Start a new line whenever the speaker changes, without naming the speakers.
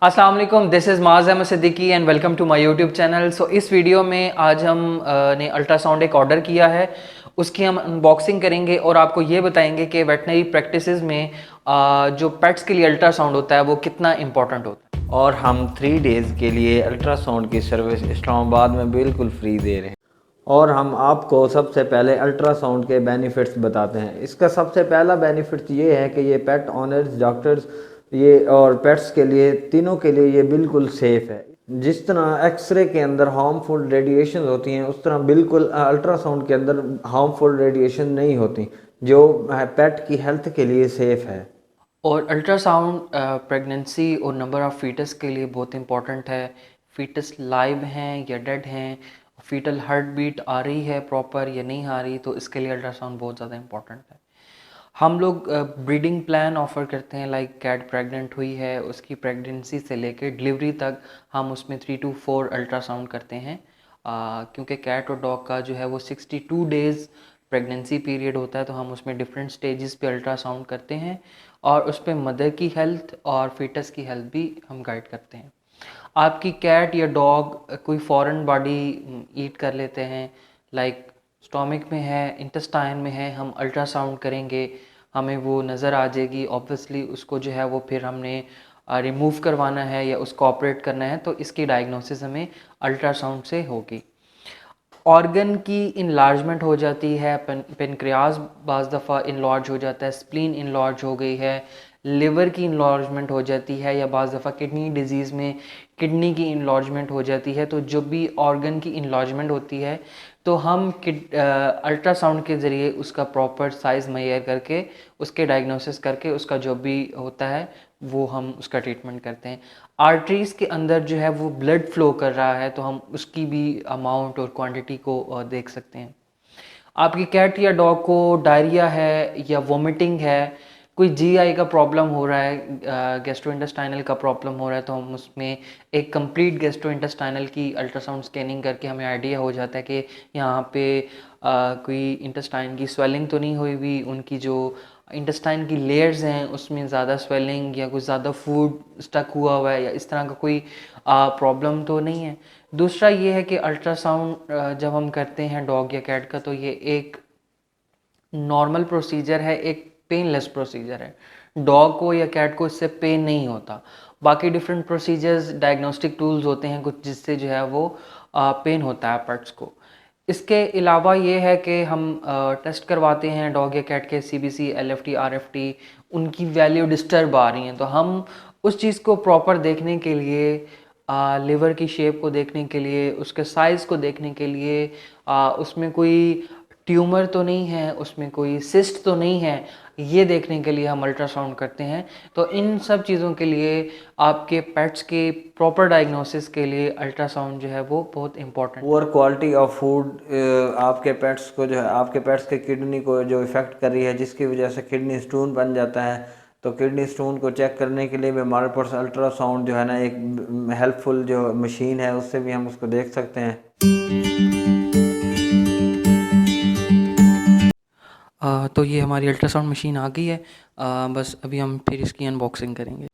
अस्सलाम वालेकुम, this is Maaz Ahmed Siddiqui and welcome to my YouTube channel. So इस वीडियो में आज हम ने अल्ट्रासाउंड एक ऑर्डर किया है, उसकी हम अनबॉक्सिंग करेंगे और आपको ये बताएंगे कि वेटनरी प्रैक्टिसेस में जो पेट्स के लिए अल्ट्रासाउंड होता है वो कितना इंपॉर्टेंट होता है।
और हम 3 डेज़ के लिए अल्ट्रासाउंड की सर्विस इस्लामाबाद में बिल्कुल फ्री दे रहे हैं। और हम आपको सबसे पहले अल्ट्रासाउंड के बेनिफिट्स बताते हैं। इसका सबसे पहला बेनिफिट ये है कि ये पेट ऑनर्स, डॉक्टर्स ये और पेट्स के लिए, तीनों के लिए ये बिल्कुल सेफ़ है। जिस तरह एक्सरे के अंदर हार्मफुल रेडिएशन होती हैं, उस तरह बिल्कुल अल्ट्रासाउंड के अंदर हार्मफुल रेडिएशन नहीं होती, जो पेट की हेल्थ के लिए सेफ़ है।
और अल्ट्रासाउंड प्रेगनेंसी और नंबर ऑफ़ फीटस के लिए बहुत इंपॉर्टेंट है। फीटस लाइव हैं या डेड हैं, फीटल हार्ट बीट आ रही है प्रॉपर या नहीं आ रही, तो इसके लिए अल्ट्रासाउंड बहुत ज़्यादा इंपॉर्टेंट है। हम लोग ब्रीडिंग प्लान ऑफ़र करते हैं, लाइक कैट प्रेग्नेंट हुई है, उसकी प्रेगनेंसी से लेकर डिलीवरी तक हम उसमें 3 to 4 अल्ट्रासाउंड करते हैं। क्योंकि कैट और डॉग का जो है वो 62 डेज़ प्रेगनेंसी पीरियड होता है, तो हम उसमें डिफरेंट स्टेजेस पे अल्ट्रासाउंड करते हैं और उस पर मदर की हेल्थ और फीटस की हेल्थ भी हम गाइड करते हैं। आपकी कैट या डॉग कोई फॉरेन बॉडी ईट कर लेते हैं, लाइक स्टोमिक में है, इंटेस्टाइन में है, हम अल्ट्रासाउंड करेंगे, हमें वो नज़र आ जाएगी। ऑब्वियसली उसको जो है वो फिर हमने रिमूव करवाना है या उसको ऑपरेट करना है, तो इसकी डायग्नोसिस हमें अल्ट्रासाउंड से होगी। ऑर्गन की इनलार्जमेंट हो जाती है, पेनक्रियाज बाज़ दफ़ा इनलार्ज हो जाता है, स्प्लीन इनलार्ज हो गई है, लिवर की इनलार्जमेंट हो जाती है, या बाज़ दफ़ा किडनी डिजीज़ में किडनी की इनलार्जमेंट हो जाती है। तो जब भी ऑर्गन की इनलार्जमेंट होती है तो हम अल्ट्रासाउंड के ज़रिए उसका प्रॉपर साइज़ मेजर करके, उसके डायग्नोसिस करके, उसका जो भी होता है वो हम उसका ट्रीटमेंट करते हैं। आर्टरीज़ के अंदर जो है वो ब्लड फ्लो कर रहा है, तो हम उसकी भी अमाउंट और क्वांटिटी को देख सकते हैं। आपकी कैट या डॉग को डायरिया है या वोमिटिंग है, कोई जीआई का प्रॉब्लम हो रहा है, गैस्ट्रोइंटेस्टाइनल का प्रॉब्लम हो रहा है, तो हम उसमें एक कंप्लीट गैस्ट्रोइंटेस्टाइनल की अल्ट्रासाउंड स्कैनिंग करके हमें आइडिया हो जाता है कि यहाँ पे कोई इंटेस्टाइन की स्वेलिंग तो नहीं हुई हुई, उनकी जो इंटेस्टाइन की लेयर्स हैं उसमें ज़्यादा स्वेलिंग या कुछ ज़्यादा फूड स्टक हुआ हुआ है या इस तरह का कोई प्रॉब्लम तो नहीं है। दूसरा ये है कि अल्ट्रासाउंड जब हम करते हैं डॉग या कैट का, तो ये एक नॉर्मल प्रोसीजर है, एक पेनलेस प्रोसीजर है। डॉग को या कैट को इससे पेन नहीं होता। बाकी डिफरेंट प्रोसीजर्स, डायग्नोस्टिक टूल्स होते हैं कुछ, जिससे जो है वो पेन होता है पेट्स को। इसके अलावा ये है कि हम टेस्ट करवाते हैं डॉग या कैट के, सीबीसी, एलएफटी, आरएफटी, उनकी वैल्यू डिस्टर्ब आ रही हैं, तो हम उस चीज़ को प्रॉपर देखने के लिए, लिवर की शेप को देखने के लिए, उसके साइज़ को देखने के लिए, उसमें कोई ट्यूमर तो नहीं है, उसमें कोई सिस्ट तो नहीं है, ये देखने के लिए हम अल्ट्रासाउंड करते हैं। तो इन सब चीज़ों के लिए, आपके पेट्स के प्रॉपर डायग्नोसिस के लिए अल्ट्रासाउंड जो है वो बहुत इंपॉर्टेंट है।
पुअर क्वालिटी ऑफ फूड आपके पेट्स को जो है, आपके पेट्स के किडनी को जो इफ़ेक्ट कर रही है, जिसकी वजह से किडनी स्टोन बन जाता है। तो किडनी स्टोन को चेक करने के लिए भी हमारे पास अल्ट्रासाउंड जो है ना, एक हेल्पफुल जो मशीन है, उससे भी हम उसको देख सकते हैं।
तो ये हमारी अल्ट्रासाउंड मशीन आ गई है। बस अभी हम फिर इसकी अनबॉक्सिंग करेंगे।